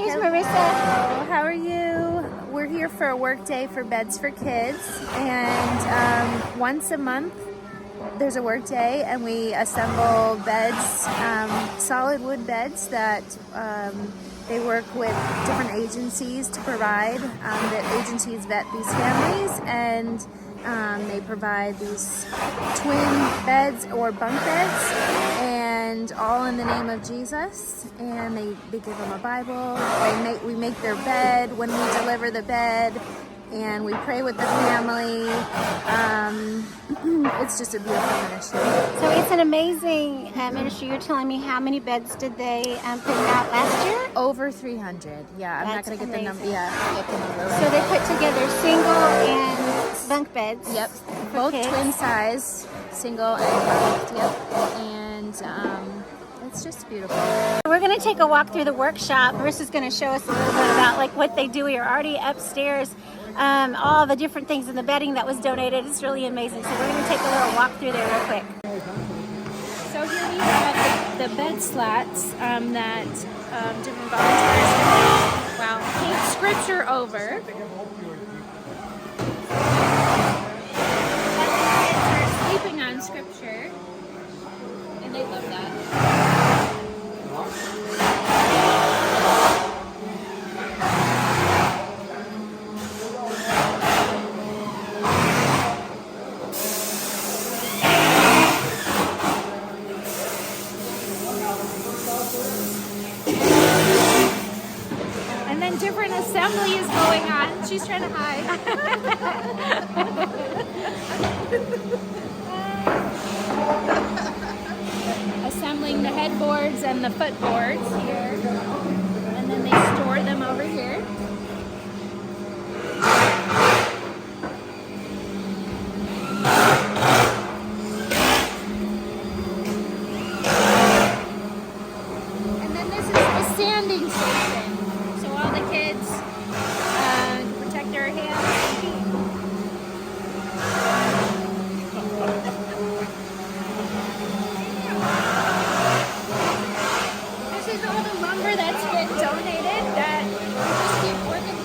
Here's Marissa. How are you? We're here for a work day for Beds for Kids, and once a month there's a work day, and we assemble beds, solid wood beds that they work with different agencies to provide. The agencies vet these families, and they provide these twin beds or bunk beds, and all in the name of Jesus. And they give them a Bible. We make their bed when we deliver the bed, and we pray with the family. It's just a beautiful ministry. So it's an amazing ministry. You're telling me, how many beds did they put out last year? Over 300. Yeah, I'm not going to get the number. Yeah, get the number right. So they put together single and bunk beds. Yep, for both kids. twin size, single and bunked. Yep, and it's just beautiful. We're going to take a walk through the workshop. Marissa's going to show us a little bit about like what they do. We are already upstairs. All the different things in the bedding that was donated. It's really amazing. So we're going to take a little walk through there real quick. So here we have the bed slats that different volunteers paint scripture over. Kids are sleeping on scripture, and they love that. And then different assembly is going on. She's trying to hide. Assembling the headboards and the footboards here. And then they store them over here. And then this is the standing station. So all the kids can protect their hands and feet. This is all the lumber that's been donated that we just keep working